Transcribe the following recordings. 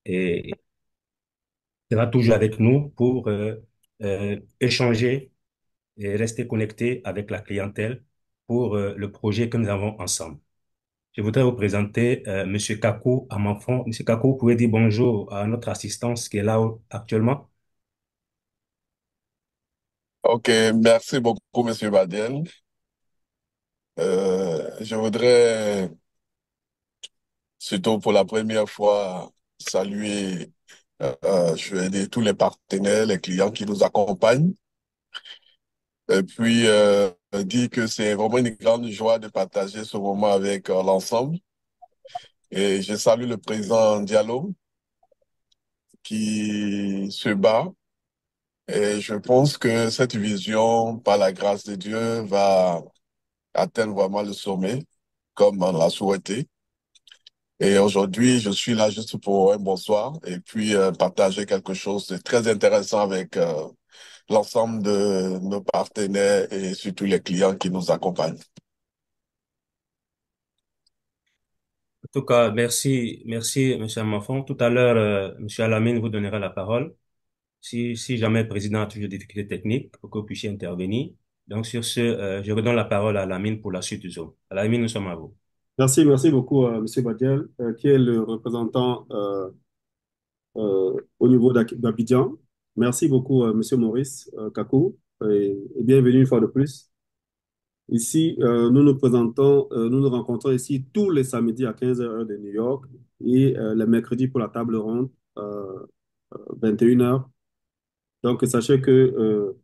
et sera toujours avec nous pour échanger et rester connecté avec la clientèle pour le projet que nous avons ensemble. Je voudrais vous présenter Monsieur Kakou à mon fond. Monsieur Kakou, vous pouvez dire bonjour à notre assistance qui est là actuellement. Ok, merci beaucoup, Monsieur Badiel. Je voudrais, surtout pour la première fois, saluer, je vais dire, tous les partenaires, les clients qui nous accompagnent, et puis dire que c'est vraiment une grande joie de partager ce moment avec l'ensemble. Et je salue le président Diallo qui se bat. Et je pense que cette vision, par la grâce de Dieu, va atteindre vraiment le sommet, comme on l'a souhaité. Et aujourd'hui, je suis là juste pour un bonsoir et puis partager quelque chose de très intéressant avec l'ensemble de nos partenaires et surtout les clients qui nous accompagnent. En tout cas, merci, Monsieur Amafon. Tout à l'heure, Monsieur Alamine vous donnera la parole. Si jamais le président a toujours des difficultés techniques, pour que vous puissiez intervenir. Donc, sur ce, je redonne la parole à Alamine pour la suite du Zoom. Alamine, nous sommes à vous. Merci beaucoup, Monsieur Badiel, qui est le représentant au niveau d'Abidjan. Merci beaucoup, Monsieur Maurice Kakou, et bienvenue une fois de plus. Ici, nous nous rencontrons ici tous les samedis à 15 heures de New York et les mercredis pour la table ronde, 21 heures. Donc, sachez que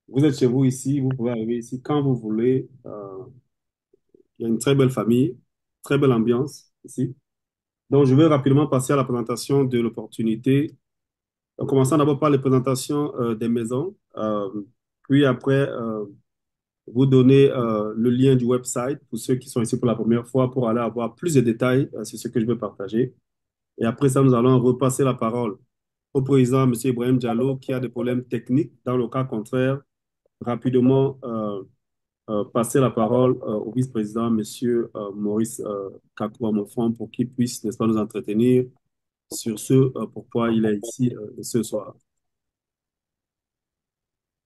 vous êtes chez vous ici, vous pouvez arriver ici quand vous voulez. Il y a une très belle famille, très belle ambiance ici. Donc, je vais rapidement passer à la présentation de l'opportunité. En commençant d'abord par les présentations des maisons, puis après, vous donner le lien du website pour ceux qui sont ici pour la première fois pour aller avoir plus de détails sur ce que je veux partager. Et après ça, nous allons repasser la parole au président, M. Ibrahim Diallo, qui a des problèmes techniques. Dans le cas contraire, rapidement passer la parole au vice-président, M. Maurice Kakou Amofon, pour qu'il puisse, n'est-ce pas, nous entretenir sur ce pourquoi il est ici ce soir.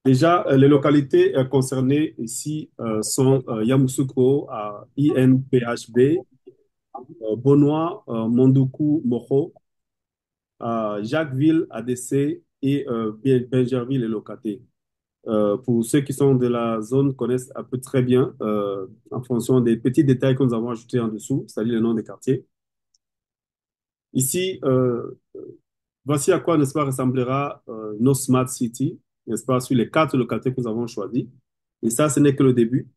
Déjà, les localités concernées ici sont Yamoussoukro à INPHB, Bonois, Mondoukou, Mokho, Jacquesville, ADC et Bingerville et Locaté. Pour ceux qui sont de la zone, connaissent un peu très bien en fonction des petits détails que nous avons ajoutés en dessous, c'est-à-dire le nom des quartiers. Ici, voici à quoi, n'est-ce pas, ressemblera nos Smart City, n'est-ce pas, sur les 4 localités que nous avons choisies. Et ça, ce n'est que le début.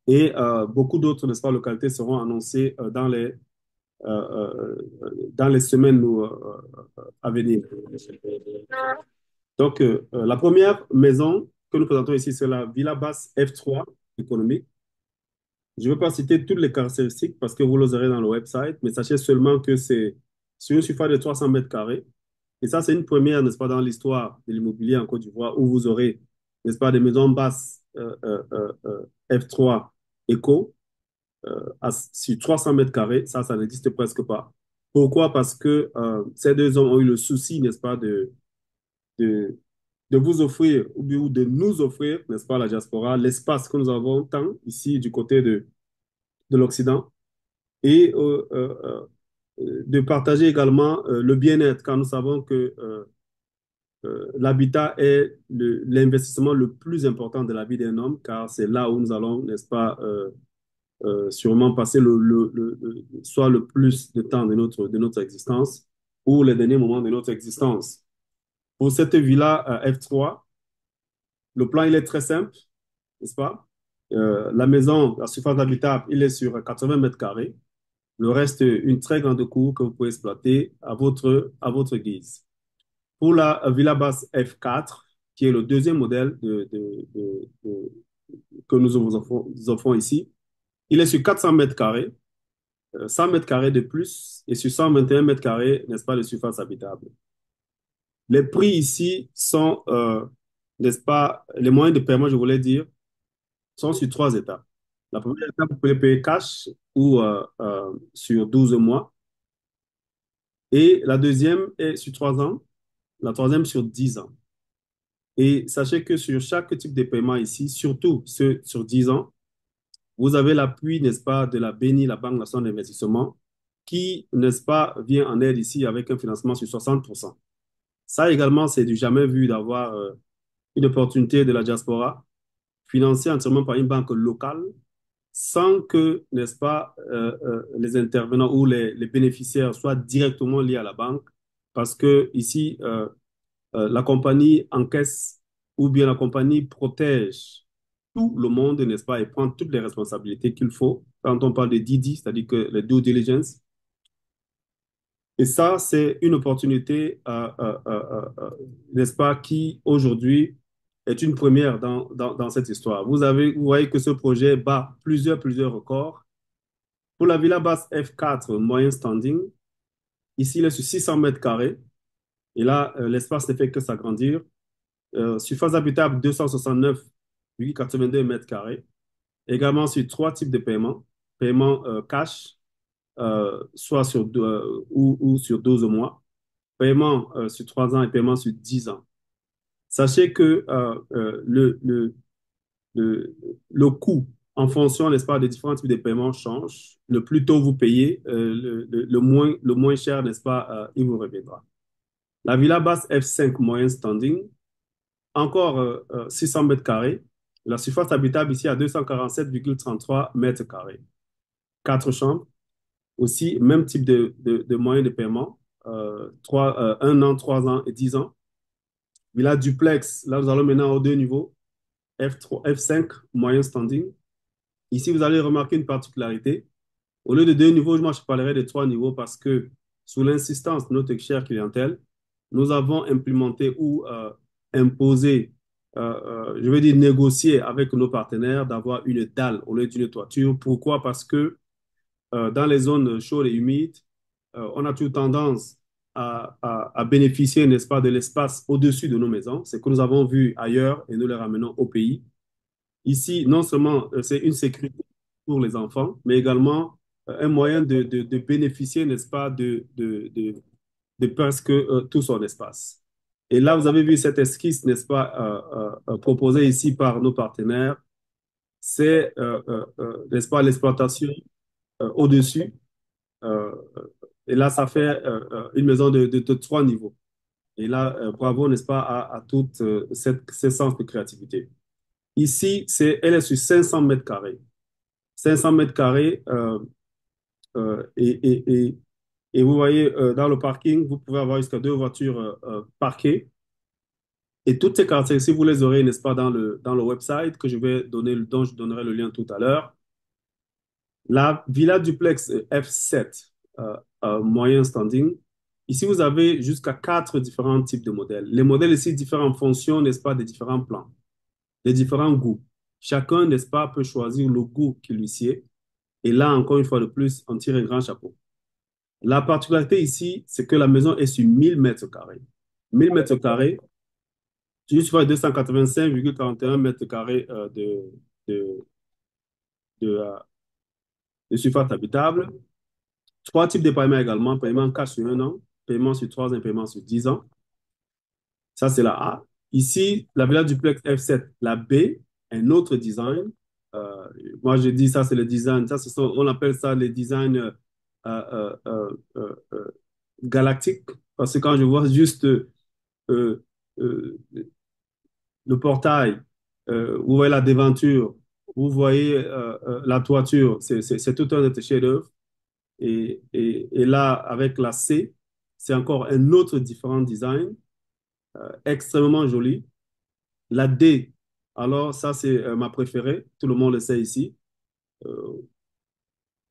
Et beaucoup d'autres, n'est-ce pas, localités seront annoncées dans les semaines à venir. Donc, la première maison que nous présentons ici, c'est la Villa Basse F3 économique. Je ne vais pas citer toutes les caractéristiques parce que vous les aurez dans le website, mais sachez seulement que c'est sur une surface de 300 mètres carrés. Et ça, c'est une première, n'est-ce pas, dans l'histoire de l'immobilier en Côte d'Ivoire, où vous aurez, n'est-ce pas, des maisons basses F3 éco sur 300 mètres carrés. Ça n'existe presque pas. Pourquoi? Parce que ces deux hommes ont eu le souci, n'est-ce pas, de, de vous offrir ou de nous offrir, n'est-ce pas, la diaspora, l'espace que nous avons tant ici du côté de l'Occident et de partager également le bien-être, car nous savons que l'habitat est l'investissement le plus important de la vie d'un homme, car c'est là où nous allons, n'est-ce pas, sûrement passer soit le plus de temps de notre existence ou les derniers moments de notre existence. Pour cette villa F3, le plan, il est très simple, n'est-ce pas? La maison, la surface habitable, il est sur 80 mètres carrés. Le reste, une très grande cour que vous pouvez exploiter à votre guise. Pour la Villa Basse F4, qui est le deuxième modèle que nous offrons ici, il est sur 400 mètres carrés, 100 mètres carrés de plus et sur 121 mètres carrés, n'est-ce pas, de surface habitable. Les prix ici sont, n'est-ce pas, les moyens de paiement, je voulais dire, sont sur 3 étapes. La première étape, vous pouvez payer cash ou sur 12 mois. Et la deuxième est sur 3 ans, la troisième sur 10 ans. Et sachez que sur chaque type de paiement ici, surtout ceux sur 10 ans, vous avez l'appui, n'est-ce pas, de la BNI, la Banque nationale d'investissement, qui, n'est-ce pas, vient en aide ici avec un financement sur 60%. Ça également, c'est du jamais vu d'avoir une opportunité de la diaspora financée entièrement par une banque locale sans que, n'est-ce pas, les intervenants ou les bénéficiaires soient directement liés à la banque, parce que ici, la compagnie encaisse ou bien la compagnie protège tout le monde, n'est-ce pas, et prend toutes les responsabilités qu'il faut. Quand on parle de DD, c'est-à-dire que les due diligence, et ça, c'est une opportunité, n'est-ce pas, qui aujourd'hui est une première dans cette histoire. Vous voyez que ce projet bat plusieurs records. Pour la Villa Basse F4 moyen standing, ici, il est sur 600 mètres carrés. Et là, l'espace ne fait que s'agrandir. Surface habitable 269,82 mètres carrés. Également sur trois types de paiements. Paiement cash, soit ou sur 12 mois. Paiement sur 3 ans et paiement sur 10 ans. Sachez que le, le coût en fonction, n'est-ce pas, des différents types de paiements change. Le plus tôt vous payez, le moins cher, n'est-ce pas, il vous reviendra. La Villa Basse F5 moyen standing, encore 600 mètres carrés. La surface habitable ici à 247,33 mètres carrés. Quatre chambres. Aussi, même type de moyen de paiement. 1 an, 3 ans et 10 ans. Villa duplex, là nous allons maintenant aux deux niveaux. F3, F5, moyen standing. Ici, vous allez remarquer une particularité. Au lieu de deux niveaux, moi je parlerai de trois niveaux parce que sous l'insistance de notre chère clientèle, nous avons implémenté ou imposé, je veux dire négocié avec nos partenaires d'avoir une dalle au lieu d'une toiture. Pourquoi? Parce que dans les zones chaudes et humides, on a toujours tendance à bénéficier, n'est-ce pas, de l'espace au-dessus de nos maisons. C'est ce que nous avons vu ailleurs et nous les ramenons au pays. Ici, non seulement c'est une sécurité pour les enfants, mais également un moyen de bénéficier, n'est-ce pas, de presque tout son espace. Et là, vous avez vu cette esquisse, n'est-ce pas, proposée ici par nos partenaires. C'est, n'est-ce pas, l'exploitation au-dessus. Euh, et là, ça fait une maison de trois niveaux. Et là, bravo, n'est-ce pas, à toute ce sens de créativité. Ici, elle est sur 500 mètres carrés. 500 mètres carrés. Euh, et, et, et, et vous voyez, dans le parking, vous pouvez avoir jusqu'à deux voitures parquées. Et toutes ces caractéristiques, vous les aurez, n'est-ce pas, dans le website que je vais donner, dont je donnerai le lien tout à l'heure. La Villa Duplex F7, moyen standing. Ici, vous avez jusqu'à quatre différents types de modèles. Les modèles ici diffèrent en fonction, n'est-ce pas, des différents plans, des différents goûts. Chacun, n'est-ce pas, peut choisir le goût qui lui sied. Et là, encore une fois de plus, on tire un grand chapeau. La particularité ici, c'est que la maison est sur 1000 mètres carrés. 1000 mètres carrés, tu vois 285,41 mètres carrés de, de, euh, de surface habitable. Trois types de paiements également, paiement cash sur 1 an, paiement sur 3 ans, paiement sur 10 ans. Ça, c'est la A. Ici, la Villa Duplex F7, la B, un autre design. Euh, Moi, je dis ça, c'est le design. Ça, on appelle ça les designs galactiques. Parce que quand je vois juste euh, euh, le portail, vous voyez la devanture, vous voyez la toiture, c'est tout un chef-d'œuvre. Et là, avec la C, c'est encore un autre différent design, extrêmement joli. La D, alors ça, c'est ma préférée, tout le monde le sait ici. Euh,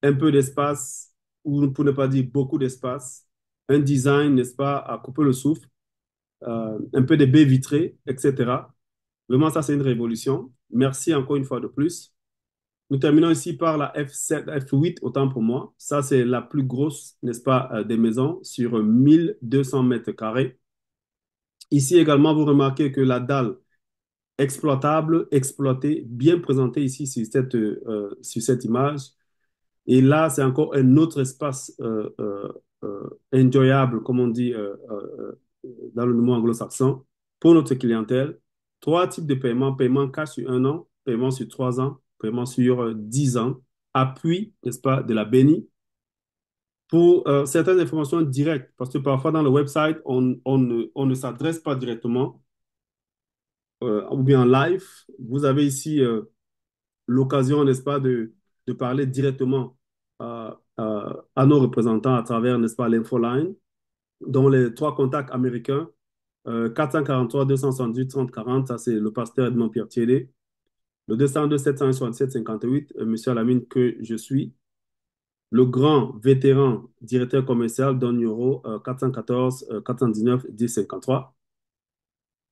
un peu d'espace, ou pour ne pas dire beaucoup d'espace. Un design, n'est-ce pas, à couper le souffle. Un peu de baies vitrées, etc. Vraiment, ça, c'est une révolution. Merci encore une fois de plus. Nous terminons ici par la F7, F8, autant pour moi. Ça, c'est la plus grosse, n'est-ce pas, des maisons sur 1200 mètres carrés. Ici également, vous remarquez que la dalle exploitable, exploitée, bien présentée ici sur cette image. Et là, c'est encore un autre espace enjoyable, comme on dit dans le mot anglo-saxon, pour notre clientèle. Trois types de paiement: paiement cash sur 1 an, paiement sur 3 ans, paiement sur 10 ans, appui, n'est-ce pas, de la BENI pour certaines informations directes, parce que parfois dans le website, on ne s'adresse pas directement ou bien en live. Vous avez ici l'occasion, n'est-ce pas, de parler directement à nos représentants à travers, n'est-ce pas, l'infoline, dont les trois contacts américains, 443 268 30 40, ça c'est le pasteur Edmond Pierre Thielé, le 202 767 58, monsieur Alamine que je suis, le grand vétéran directeur commercial d'un numéro 414 419 10 53.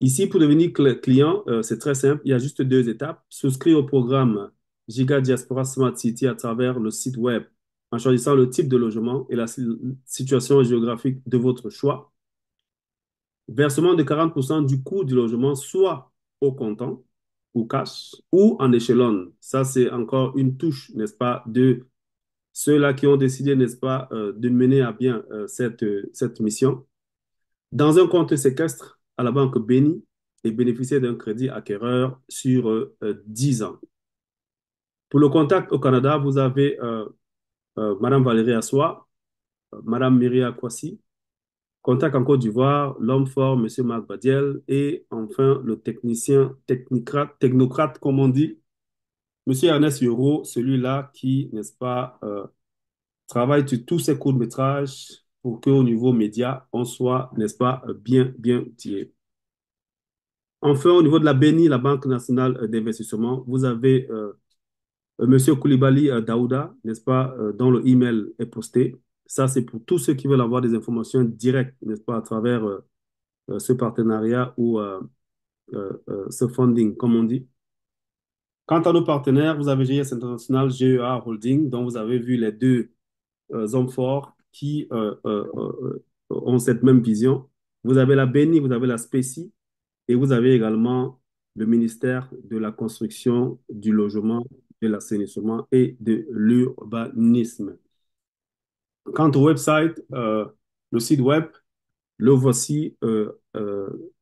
Ici, pour devenir client, c'est très simple. Il y a juste deux étapes. Souscrire au programme Giga Diaspora Smart City à travers le site web en choisissant le type de logement et la situation géographique de votre choix. Versement de 40% du coût du logement, soit au comptant ou cash ou en échelon. Ça, c'est encore une touche, n'est-ce pas, de ceux-là qui ont décidé, n'est-ce pas, de mener à bien cette mission. Dans un compte séquestre à la banque Béni et bénéficier d'un crédit acquéreur sur 10 ans. Pour le contact au Canada, vous avez Madame Valérie Assois, Madame Myria Kwasi. Contact en Côte d'Ivoire, l'homme fort, Monsieur Marc Badiel. Et enfin, le technicien, technocrate, comme on dit, Monsieur Ernest Euro, celui-là qui, n'est-ce pas, travaille sur tous ces courts-métrages pour qu'au niveau média, on soit, n'est-ce pas, bien tiré. Enfin, au niveau de la BNI, la Banque nationale d'investissement, vous avez Monsieur Koulibaly Daouda, n'est-ce pas, dont le email est posté. Ça, c'est pour tous ceux qui veulent avoir des informations directes, n'est-ce pas, à travers ce partenariat ou ce funding, comme on dit. Quant à nos partenaires, vous avez GS International, GEA Holding, dont vous avez vu les deux hommes forts qui ont cette même vision. Vous avez la BNI, vous avez la SPECI, et vous avez également le ministère de la Construction, du Logement, de l'Assainissement et de l'Urbanisme. Quant au website, le site web, le voici,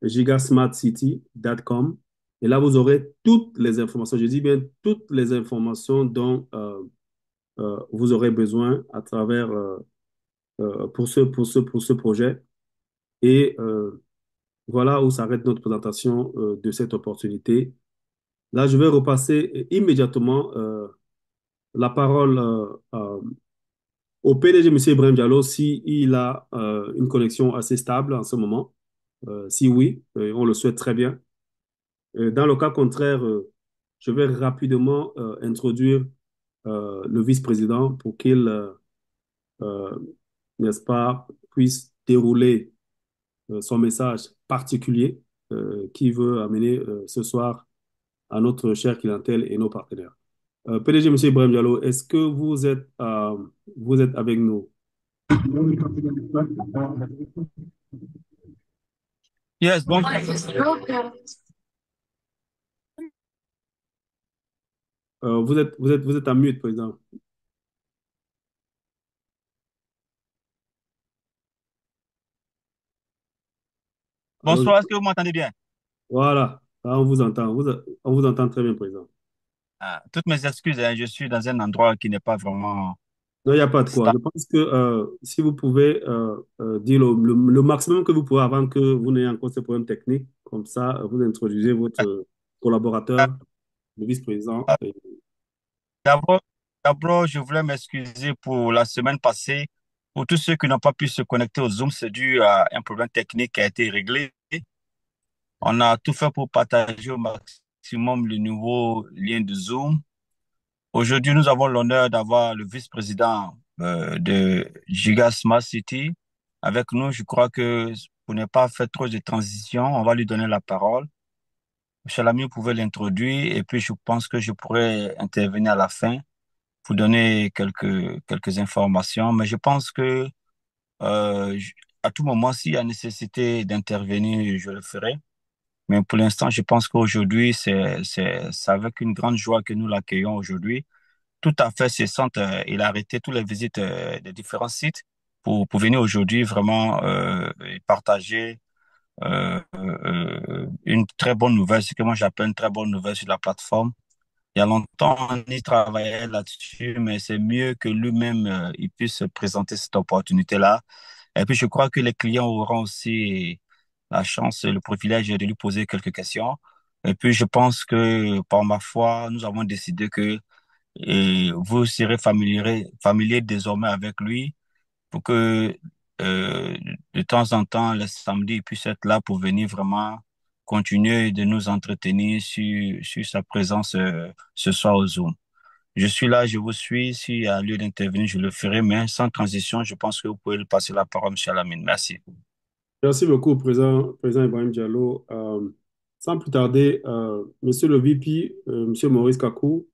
gigasmartcity.com. Et là, vous aurez toutes les informations, je dis bien toutes les informations dont vous aurez besoin à travers pour ce projet. Et voilà où s'arrête notre présentation de cette opportunité. Là, je vais repasser immédiatement la parole au PDG, M. Ibrahim Diallo, si il a une connexion assez stable en ce moment. Si oui, on le souhaite très bien. Dans le cas contraire, je vais rapidement introduire le vice-président pour qu'il, euh, n'est-ce pas, puisse dérouler son message particulier qu'il veut amener ce soir à notre chère clientèle et nos partenaires. PDG, M. Ibrahim Diallo, est-ce que vous êtes avec nous? Yes, bon, Vous êtes en mute, président. Allô? bonsoir, est-ce que vous m'entendez bien? Voilà. Ah, on vous entend. On vous entend très bien, président. Ah, toutes mes excuses, hein, je suis dans un endroit qui n'est pas vraiment Non, il n'y a pas de quoi. stable. Je pense que si vous pouvez dire le maximum que vous pouvez avant que vous n'ayez encore ces problèmes techniques, comme ça, vous introduisez votre collaborateur, le vice-président. D'abord, d'abord, je voulais m'excuser pour la semaine passée. Pour tous ceux qui n'ont pas pu se connecter au Zoom, c'est dû à un problème technique qui a été réglé. On a tout fait pour partager au maximum le nouveau lien de Zoom. Aujourd'hui, nous avons l'honneur d'avoir le vice-président de Giga Smart City avec nous. Je crois que pour ne pas faire trop de transition, on va lui donner la parole. Monsieur Lamy, vous pouvez l'introduire et puis je pense que je pourrais intervenir à la fin pour donner quelques informations. Mais je pense que à tout moment, s'il y a nécessité d'intervenir, je le ferai. Mais pour l'instant, je pense qu'aujourd'hui, c'est avec une grande joie que nous l'accueillons aujourd'hui. Tout à fait cessante. Il a arrêté toutes les visites des différents sites pour venir aujourd'hui vraiment et partager une très bonne nouvelle, ce que moi j'appelle une très bonne nouvelle sur la plateforme. Il y a longtemps, on y travaillait là-dessus, mais c'est mieux que lui-même il puisse présenter cette opportunité-là. Et puis, je crois que les clients auront aussi la chance et le privilège de lui poser quelques questions. Et puis, je pense que par ma foi, nous avons décidé que vous serez familier désormais avec lui pour que de temps en temps, le samedi, il puisse être là pour venir vraiment continuer de nous entretenir sur sa présence ce soir au Zoom. Je suis là, je vous suis. S'il y a lieu d'intervenir, je le ferai, mais sans transition, je pense que vous pouvez lui passer la parole, M. Lamine. Merci. Merci beaucoup, Président Ibrahim Diallo. Sans plus tarder, Monsieur le VP, Monsieur Maurice Kakou,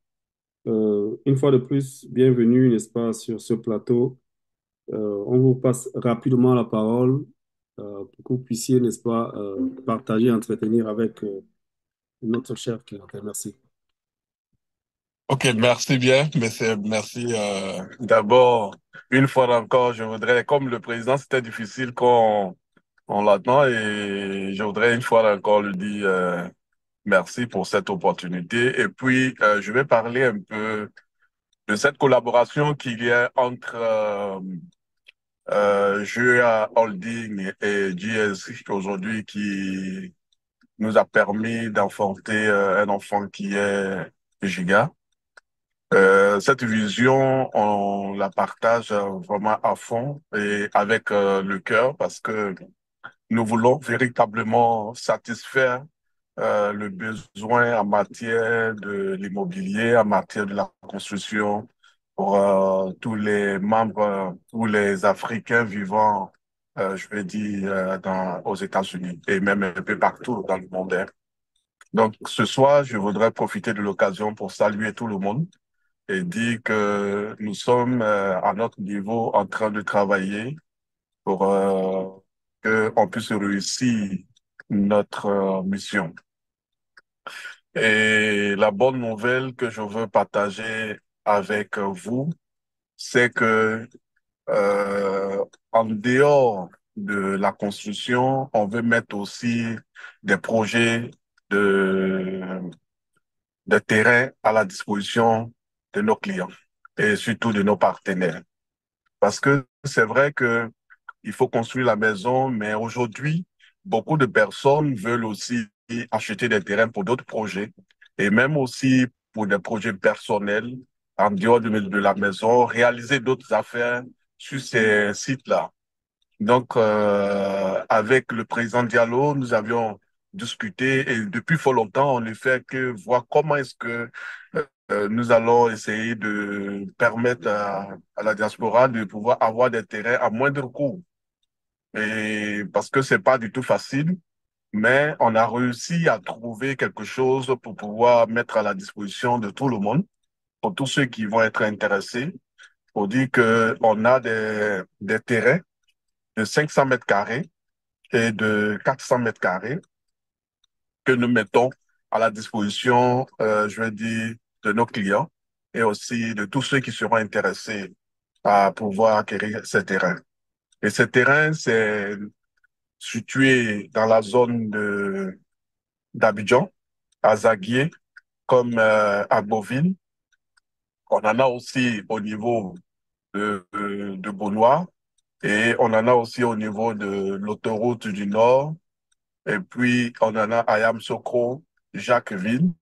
une fois de plus, bienvenue, n'est-ce pas, sur ce plateau. On vous passe rapidement la parole pour que vous puissiez, n'est-ce pas, partager, entretenir avec notre cher clientèle. Merci. Ok, merci bien, merci. D'abord, une fois encore, je voudrais, comme le président, c'était difficile qu'on on l'attend et je voudrais une fois encore lui dire merci pour cette opportunité. Et puis, je vais parler un peu de cette collaboration qu'il y a entre GEA Holding et GS aujourd'hui qui nous a permis d'enfanter un enfant qui est Giga. Cette vision, on la partage vraiment à fond et avec le cœur parce que nous voulons véritablement satisfaire le besoin en matière de l'immobilier, en matière de la construction pour tous les membres, tous les Africains vivant, je vais dire, aux États-Unis et même un peu partout dans le monde, hein. Donc, ce soir, je voudrais profiter de l'occasion pour saluer tout le monde et dire que nous sommes à notre niveau en train de travailler pour qu'on puisse réussir notre mission. Et la bonne nouvelle que je veux partager avec vous, c'est que en dehors de la construction, on veut mettre aussi des projets de, de terrain à la disposition de nos clients et surtout de nos partenaires. Parce que c'est vrai que il faut construire la maison, mais aujourd'hui, beaucoup de personnes veulent aussi acheter des terrains pour d'autres projets et même aussi pour des projets personnels en dehors de la maison, réaliser d'autres affaires sur ces sites-là. Donc, avec le président Diallo, nous avions discuté et depuis fort longtemps, on ne fait que voir comment est-ce que nous allons essayer de permettre à la diaspora de pouvoir avoir des terrains à moindre coût. Et parce que c'est pas du tout facile, mais on a réussi à trouver quelque chose pour pouvoir mettre à la disposition de tout le monde, pour tous ceux qui vont être intéressés, pour dire que on a des terrains de 500 mètres carrés et de 400 mètres carrés que nous mettons à la disposition, je vais dire, de nos clients et aussi de tous ceux qui seront intéressés à pouvoir acquérir ces terrains. Et ces terrains, c'est situé dans la zone d'Abidjan, à Zaguié, comme à Boville. On en a aussi au niveau de Beaunois et on en a aussi au niveau de l'autoroute du Nord. Et puis, on en a à Yamoussoukro, Jacquesville.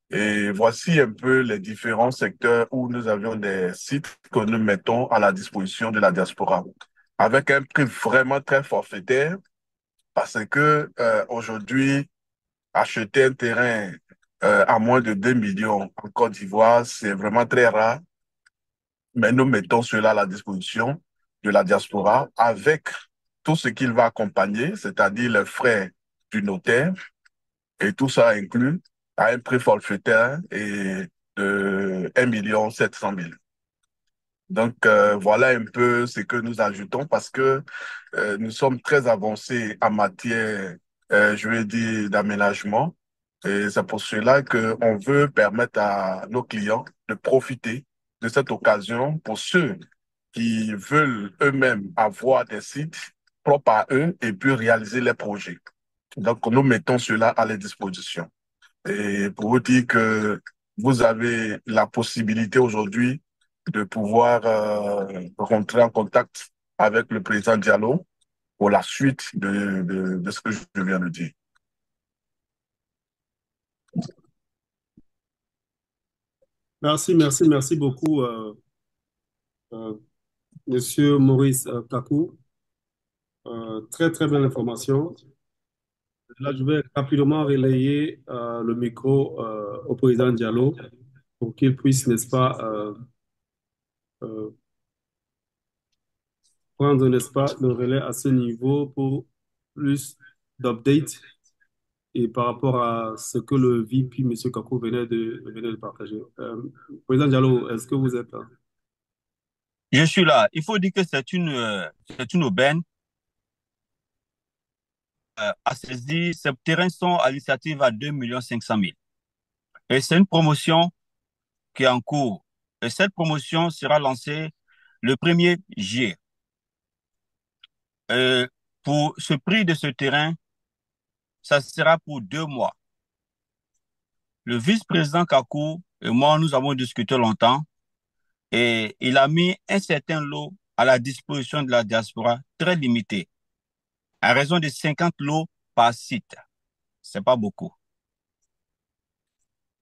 Et voici un peu les différents secteurs où nous avions des sites que nous mettons à la disposition de la diaspora. Avec un prix vraiment très forfaitaire, parce que aujourd'hui, acheter un terrain à moins de 2 millions en Côte d'Ivoire, c'est vraiment très rare. Mais nous mettons cela à la disposition de la diaspora avec tout ce qu'il va accompagner, c'est-à-dire les frais du notaire, et tout ça inclus à un prix forfaitaire et de 1,7 million. Donc, voilà un peu ce que nous ajoutons parce que nous sommes très avancés en matière, je vais dire, d'aménagement. Et c'est pour cela qu'on veut permettre à nos clients de profiter de cette occasion pour ceux qui veulent eux-mêmes avoir des sites propres à eux et puis réaliser les projets. Donc, nous mettons cela à leur disposition. Et pour vous dire que vous avez la possibilité aujourd'hui de pouvoir rentrer en contact avec le président Diallo pour la suite de ce que je viens de dire. Merci beaucoup, euh, Monsieur Maurice Kakou. Très belle information. Là, je vais rapidement relayer le micro au président Diallo pour qu'il puisse, n'est-ce pas, euh, prendre, n'est-ce pas, le relais à ce niveau pour plus d'updates et par rapport à ce que le VP, M. Kakou, venait de partager. Président Diallo, est-ce que vous êtes là? Je suis là. Il faut dire que c'est une aubaine à saisir. Ces terrains sont à l'initiative à 2 500 000. Et c'est une promotion qui est en cours. Et cette promotion sera lancée le 1er juillet. Pour ce prix de ce terrain, ça sera pour 2 mois. Le vice-président Kakou et moi, nous avons discuté longtemps et il a mis un certain lot à la disposition de la diaspora très limité, à raison de 50 lots par site. C'est pas beaucoup.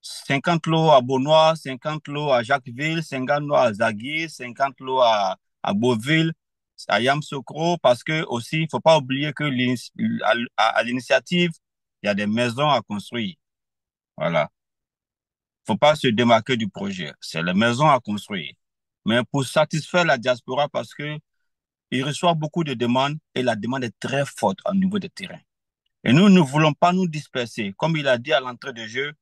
50 lots à Beaunois, 50 lots à Jacquesville, 50 lots à Zaguier, 50 lots à Beauville, à Yamsokro, parce que aussi, il faut pas oublier que à l'initiative, il y a des maisons à construire. Voilà. Faut pas se démarquer du projet. C'est les maisons à construire. Mais pour satisfaire la diaspora, parce que il reçoit beaucoup de demandes et la demande est très forte au niveau des terrains. Et nous ne voulons pas nous disperser. Comme il a dit à l'entrée de jeu,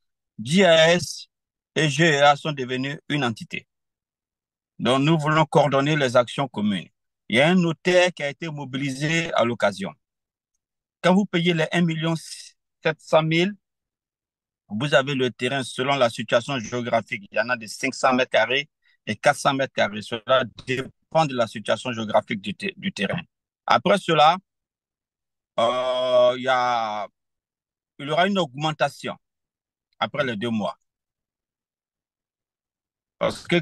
JAS et GEA sont devenus une entité. Donc, nous voulons coordonner les actions communes. Il y a un notaire qui a été mobilisé à l'occasion. Quand vous payez les 1 700 000, vous avez le terrain selon la situation géographique. Il y en a de 500 mètres carrés et 400 mètres carrés. Cela dépend de la situation géographique du terrain. Après cela, il y aura une augmentation après les 2 mois. Parce que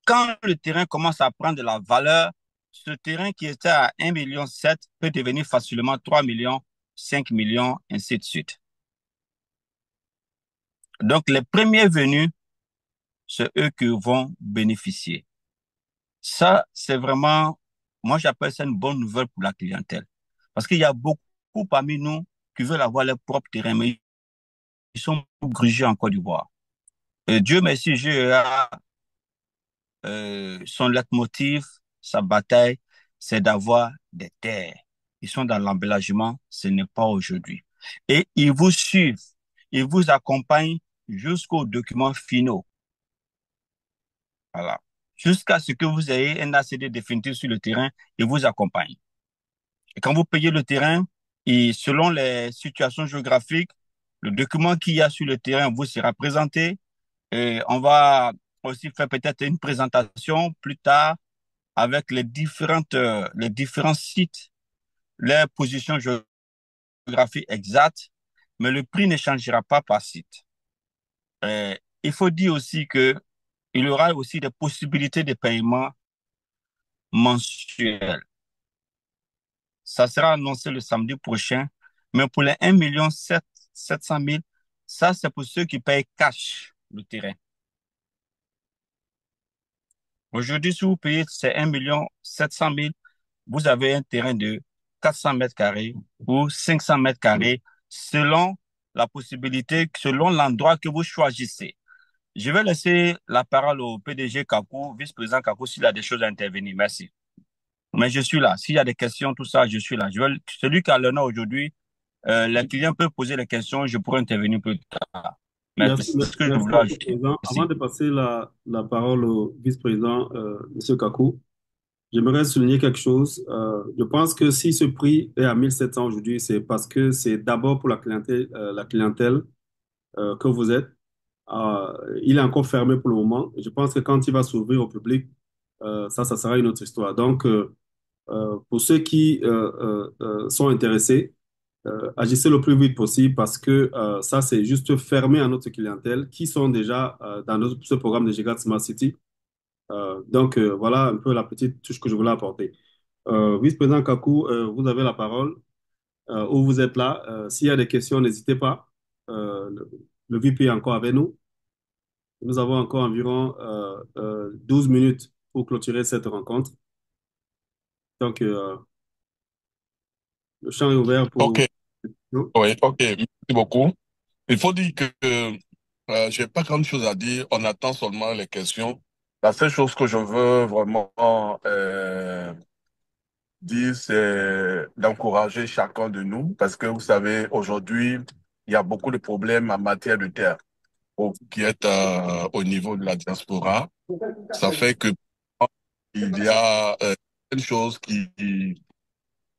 quand le terrain commence à prendre de la valeur, ce terrain qui était à 1,7 million peut devenir facilement 3 millions, 5 millions, ainsi de suite. Donc, les premiers venus, c'est eux qui vont bénéficier. Ça, c'est vraiment, moi, j'appelle ça une bonne nouvelle pour la clientèle. Parce qu'il y a beaucoup parmi nous qui veulent avoir leur propre terrain, mais ils sont grugés en Côte d'Ivoire. Et Dieu merci, GEA, son leitmotiv, sa bataille, c'est d'avoir des terres. Ils sont dans l'embellagement, ce n'est pas aujourd'hui. Et ils vous suivent, ils vous accompagnent jusqu'aux documents finaux. Voilà. Jusqu'à ce que vous ayez un ACD définitif sur le terrain, ils vous accompagnent. Et quand vous payez le terrain, et selon les situations géographiques, le document qu'il y a sur le terrain vous sera présenté. Et on va aussi faire peut-être une présentation plus tard avec les différents sites, les positions géographiques exactes, mais le prix ne changera pas par site. Il faut dire aussi que il y aura aussi des possibilités de paiement mensuels. Ça sera annoncé le samedi prochain, mais pour les 1 700 000, ça c'est pour ceux qui payent cash le terrain. Aujourd'hui, si vous payez ces 1 700 000, vous avez un terrain de 400 mètres carrés ou 500 mètres carrés selon la possibilité, selon l'endroit que vous choisissez. Je vais laisser la parole au PDG Kakou, vice-président Kakou, s'il a des choses à intervenir. Merci. Mais je suis là. S'il y a des questions, tout ça, je suis là. Celui qui a l'honneur aujourd'hui, les clients peuvent poser les questions, je pourrai intervenir plus tard. Mais c'est ce que je Merci, voulais Monsieur le ajouter. Président. Avant Merci. de passer la parole au vice-président, Monsieur Kakou, j'aimerais souligner quelque chose. Je pense que si ce prix est à 1 700 aujourd'hui, c'est parce que c'est d'abord pour la clientèle que vous êtes. Il est encore fermé pour le moment. Je pense que quand il va s'ouvrir au public, ça sera une autre histoire. Donc, pour ceux qui sont intéressés, agissez le plus vite possible parce que ça, c'est juste fermé à notre clientèle qui sont déjà dans ce programme de Giga Smart City. Donc, voilà un peu la petite touche que je voulais apporter. Vice-président Kakou, vous avez la parole. Où vous êtes là. S'il y a des questions, n'hésitez pas. Le VP est encore avec nous. Nous avons encore environ 12 minutes pour clôturer cette rencontre. Donc, le champ est ouvert OK, pour... Non. oui, OK, merci beaucoup. Il faut dire que j'ai pas grand chose à dire. On attend seulement les questions. La seule chose que je veux vraiment dire, c'est d'encourager chacun de nous parce que vous savez, aujourd'hui, il y a beaucoup de problèmes en matière de terre qui est au niveau de la diaspora. Ça fait que il y a une chose qui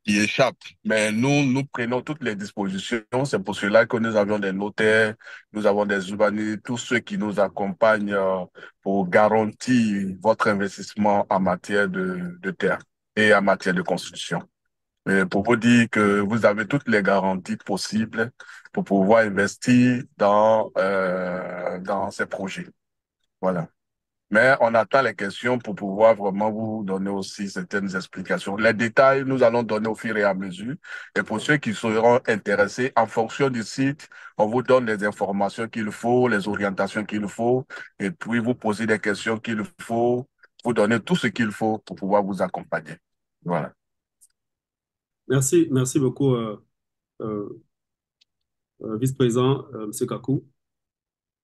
échappe. Mais nous prenons toutes les dispositions. C'est pour cela que nous avons des notaires, nous avons des urbanistes, tous ceux qui nous accompagnent pour garantir votre investissement en matière de terre et en matière de construction. Et pour vous dire que vous avez toutes les garanties possibles pour pouvoir investir dans ces projets. Voilà. Mais on attend les questions pour pouvoir vraiment vous donner aussi certaines explications. Les détails, nous allons donner au fur et à mesure. Et pour ceux qui seront intéressés, en fonction du site, on vous donne les informations qu'il faut, les orientations qu'il faut, et puis vous poser des questions qu'il faut, vous donner tout ce qu'il faut pour pouvoir vous accompagner. Voilà. Merci, merci beaucoup, euh, vice-président, M. Kakou.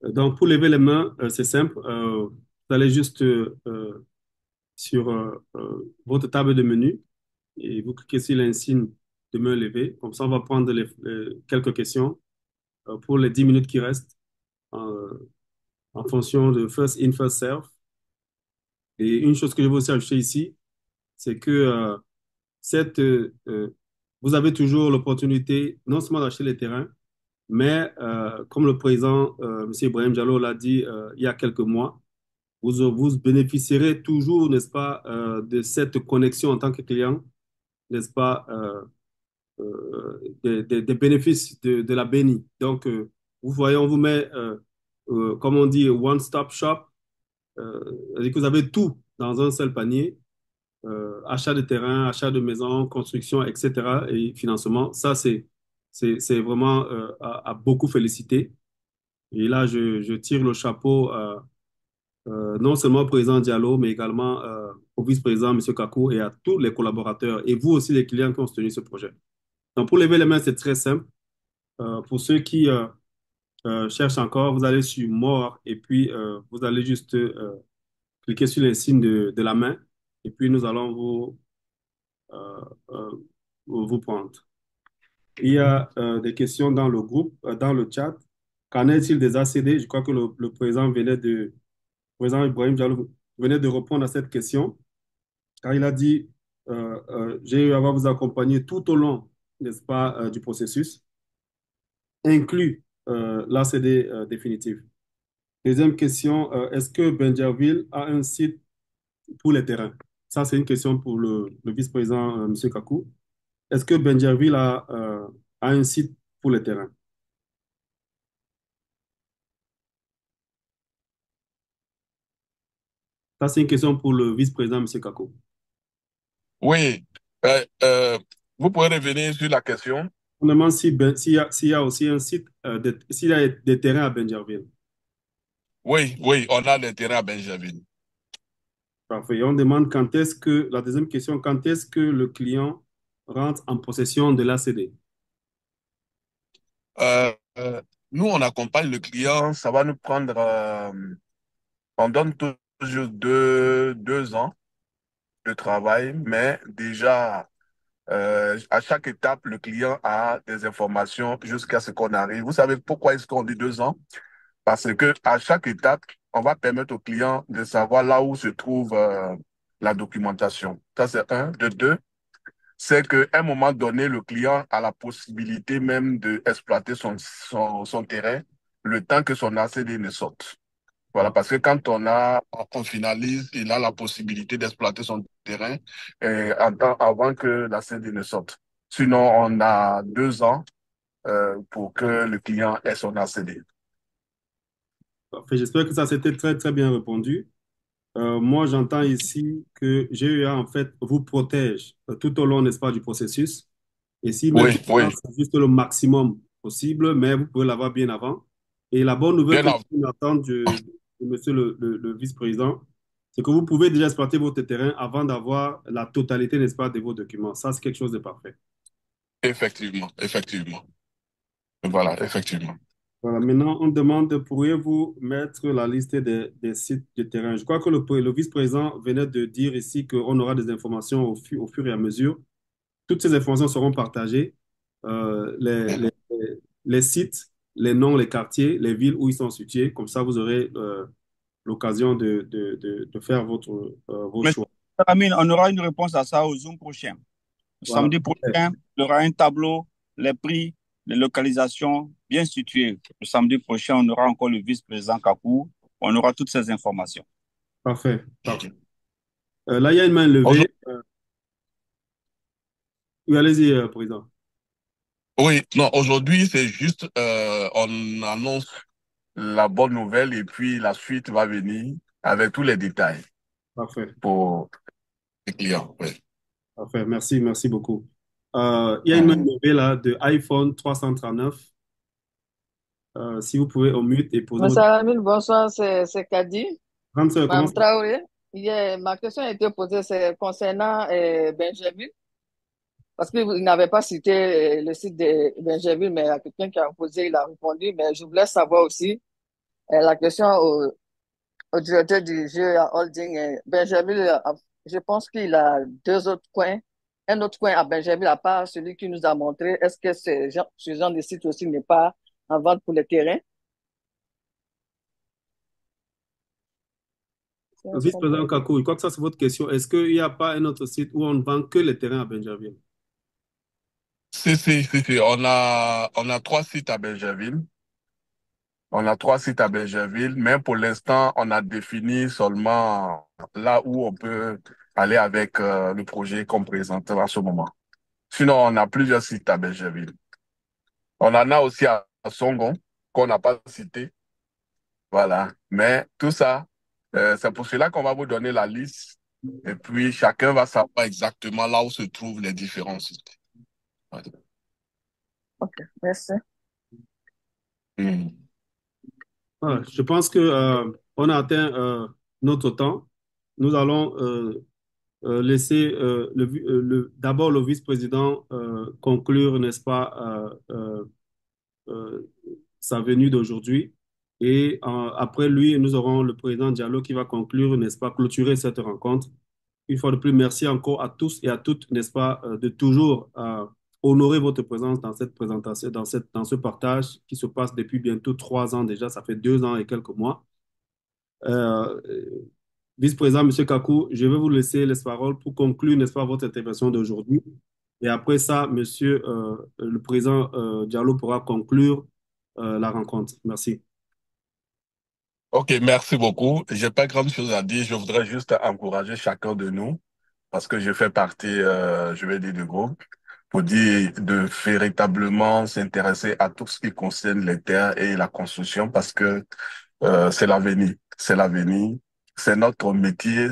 Donc, pour lever les mains, c'est simple. Vous allez juste sur votre table de menu et vous cliquez sur l'insigne de main levée. Comme ça, on va prendre quelques questions pour les 10 minutes qui restent en fonction de first in, first serve. Et une chose que je veux aussi ajouter ici, c'est que cette, vous avez toujours l'opportunité non seulement d'acheter les terrains, mais comme le président, M. Ibrahim Diallo, l'a dit il y a quelques mois, vous bénéficierez toujours, n'est-ce pas, de cette connexion en tant que client, n'est-ce pas, des bénéfices de la BENI. Donc, vous voyez, on vous met, comme on dit, one-stop shop. C'est-à-dire que vous avez tout dans un seul panier. Achat de terrain, achat de maison, construction, etc. et financement. Ça, c'est vraiment à beaucoup féliciter. Et là, je tire le chapeau non seulement au président Diallo, mais également au vice-président, M. Kakou, et à tous les collaborateurs, et vous aussi, les clients qui ont soutenu ce projet. Donc, pour lever les mains, c'est très simple. Pour ceux qui cherchent encore, vous allez sur More, et puis vous allez juste cliquer sur les signes de la main, et puis nous allons euh, euh, vous prendre. Il y a des questions dans le groupe, dans le chat. Qu'en est-il des ACD? Je crois que le président le président Ibrahim Diallo venait de répondre à cette question, car il a dit, j'ai eu à vous accompagner tout au long, n'est-ce pas, du processus, inclus l'ACD définitif. Deuxième question, est-ce que Benjerville a un site pour les terrains? Ça, c'est une question pour le vice-président, M. Kakou. Est-ce que Benjerville a un site pour les terrains? Ça, c'est une question pour le vice-président, M. Kakou. Oui, vous pouvez revenir sur la question. On demande s'il y a aussi un site, s'il y a des terrains à Benjerville. Oui, oui, on a l'intérêt à Benjamin. Parfait. Et on demande la deuxième question, quand est-ce que le client rentre en possession de l'ACD? Euh, euh, Nous, on accompagne le client, ça va nous prendre, on donne toujours deux ans de travail, mais déjà, à chaque étape, le client a des informations jusqu'à ce qu'on arrive. Vous savez pourquoi est-ce qu'on dit 2 ans? Parce que à chaque étape, on va permettre au client de savoir là où se trouve la documentation. Ça, c'est un. De deux, c'est qu'à un moment donné, le client a la possibilité même d'exploiter son terrain le temps que son ACD ne sorte. Voilà, parce que quand on finalise, il a la possibilité d'exploiter son terrain avant que la CND ne sorte. Sinon, on a 2 ans pour que le client ait son ACD. Parfait. J'espère que ça s'était très, très bien répondu. Moi, j'entends ici que GEA, en fait, vous protège tout au long, n'est-ce pas, du processus. Et si Oui, maintenant, oui, c'est juste le maximum possible, mais vous pouvez l'avoir bien avant. Et la bonne nouvelle bien que je avant. peux attendre de monsieur le vice-président, c'est que vous pouvez déjà exploiter votre terrain avant d'avoir la totalité, n'est-ce pas, de vos documents. Ça, c'est quelque chose de parfait. Effectivement, effectivement. Voilà, effectivement. Voilà, maintenant, on demande, pourriez-vous mettre la liste des sites de terrain? Je crois que le vice-président venait de dire ici qu'on aura des informations au fur et à mesure. Toutes ces informations seront partagées. Euh, les, les- Mhm. les sites, les noms, les quartiers, les villes où ils sont situés. Comme ça, vous aurez l'occasion de faire vos Mais, choix. Amine, on aura une réponse à ça au Zoom prochain. Voilà. Samedi prochain, il y aura un tableau, les prix, les localisations bien situées. Le samedi prochain, on aura encore le vice-président Kakou. On aura toutes ces informations. Parfait. Parfait. Là, il y a une main levée. Aujourd'hui, Oui, allez-y, président. oui, non, aujourd'hui, c'est juste, on annonce la bonne nouvelle et puis la suite va venir avec tous les détails Parfait. pour les clients. Oui. Parfait. Merci, merci beaucoup. Il y a une main Mhm. levée là de iPhone 339. Si vous pouvez au mute et poser Monsieur votre... Amine, bonsoir, c'est Kadi. 30 secondes, comment Mme ça? Traoré, ma question a été posée c'est concernant Benjerville, parce qu'il n'avait pas cité le site de Benjerville, mais il y a quelqu'un qui a posé, il a répondu, mais je voulais savoir aussi la question au directeur du jeu à Holding. Benjerville, je pense qu'il a deux autres coins, un autre coin à Benjerville à part celui qui nous a montré. Est-ce que ce genre de site aussi n'est pas en vente pour le terrain? Vice-président Kakou, je crois que ça, c'est votre question. Est-ce qu'il n'y a pas un autre site où on ne vend que les terrains à Benjerville? Si. On a 3 sites à Benjerville. On a 3 sites à Benjerville, mais pour l'instant, on a défini seulement là où on peut aller avec le projet qu'on présente à ce moment. Sinon, on a plusieurs sites à Benjerville. On en a aussi à Songon, qu'on n'a pas cité. Voilà. Mais tout ça, c'est pour cela qu'on va vous donner la liste. Et puis, chacun va savoir exactement là où se trouvent les différents sites. Voilà. Ok, merci. Mhm. Voilà, je pense que, on a atteint notre temps. Nous allons laisser d'abord le vice-président conclure, n'est-ce pas, euh, sa venue d'aujourd'hui. Et après lui, nous aurons le président Diallo qui va conclure, n'est-ce pas, clôturer cette rencontre. Une fois de plus, merci encore à tous et à toutes, n'est-ce pas, de toujours honorer votre présence dans cette présentation, dans ce partage qui se passe depuis bientôt 3 ans déjà. Ça fait 2 ans et quelques mois. Euh, Vice-président, Monsieur Kakou, je vais vous laisser les paroles pour conclure, n'est-ce pas, votre intervention d'aujourd'hui. Et après ça, Monsieur le président Diallo pourra conclure la rencontre. Merci. OK, merci beaucoup. J'ai pas grand-chose à dire. Je voudrais juste encourager chacun de nous parce que je fais partie, je vais dire, du groupe, pour dire de véritablement s'intéresser à tout ce qui concerne les terres et la construction parce que c'est l'avenir. C'est l'avenir. C'est notre métier.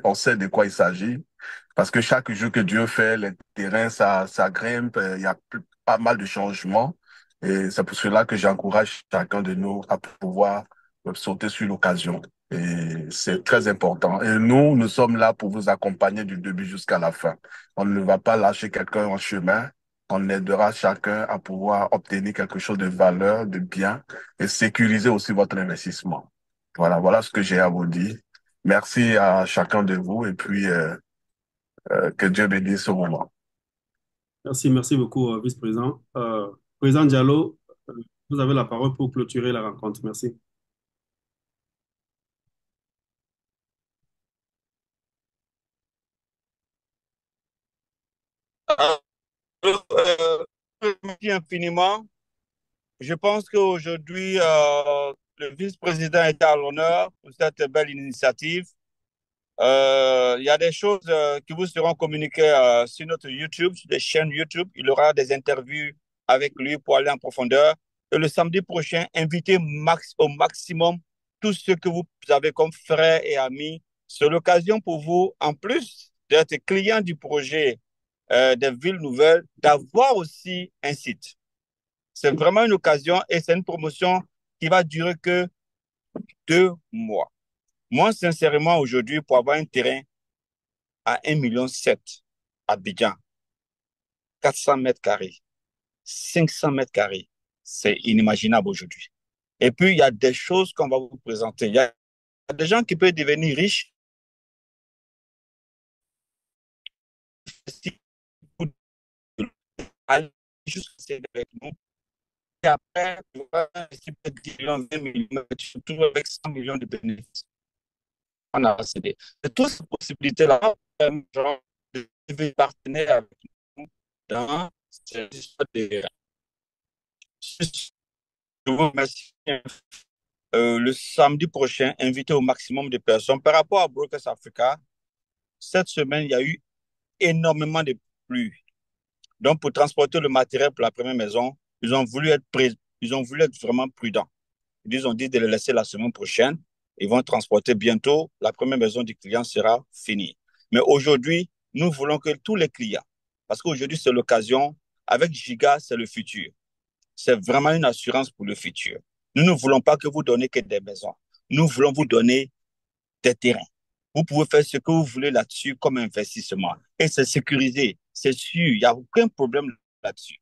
On sait de quoi il s'agit. Parce que chaque jour que Dieu fait, les terrains, ça grimpe. Il y a pas mal de changements. Et c'est pour cela que j'encourage chacun de nous à pouvoir sauter sur l'occasion. Et c'est très important. Et nous sommes là pour vous accompagner du début jusqu'à la fin. On ne va pas lâcher quelqu'un en chemin. On aidera chacun à pouvoir obtenir quelque chose de valeur, de bien et sécuriser aussi votre investissement. Voilà ce que j'ai à vous dire. Merci à chacun de vous et puis que Dieu bénisse ce moment. Merci, merci beaucoup, vice-président. Président Diallo, vous avez la parole pour clôturer la rencontre. Merci. Merci infiniment. Je pense qu'aujourd'hui, le vice-président était à l'honneur pour cette belle initiative. Il y a des choses qui vous seront communiquées sur notre YouTube, sur des chaînes YouTube. Il y aura des interviews avec lui pour aller en profondeur. Et le samedi prochain, invitez au maximum tous ceux que vous avez comme frères et amis. C'est l'occasion pour vous, en plus d'être client du projet des villes nouvelles, d'avoir aussi un site. C'est vraiment une occasion et c'est une promotion qui va durer que 2 mois. Moi, sincèrement, aujourd'hui, pour avoir un terrain à 1,7 million à Abidjan, 400 mètres carrés, 500 mètres carrés, c'est inimaginable aujourd'hui. Et puis, il y a des choses qu'on va vous présenter. Il y a des gens qui peuvent devenir riches si vous allez juste avec nous. Et après, tu vas investir peut-être 10 millions, 20 millions, tu te retrouves avec 100 millions de bénéfices. On a cédé. Et toutes ces possibilités-là, genre, de partenaire avec nous dans cette histoire de. Je vous remercie. Le samedi prochain, inviter au maximum de personnes. Par rapport à Brokers Africa, cette semaine, il y a eu énormément de pluie. Donc, pour transporter le matériel pour la première maison, ils ont voulu être vraiment prudents. Ils ont dit de le laisser la semaine prochaine. Ils vont transporter bientôt. La première maison du client sera finie. Mais aujourd'hui, nous voulons que tous les clients, parce qu'aujourd'hui, c'est l'occasion, avec Giga, c'est le futur. C'est vraiment une assurance pour le futur. Nous ne voulons pas que vous donniez que des maisons. Nous voulons vous donner des terrains. Vous pouvez faire ce que vous voulez là-dessus comme investissement. Et c'est sécurisé, c'est sûr, il n'y a aucun problème là-dessus.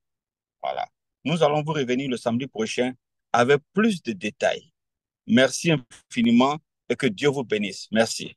Voilà. Nous allons vous revenir le samedi prochain avec plus de détails. Merci infiniment et que Dieu vous bénisse. Merci.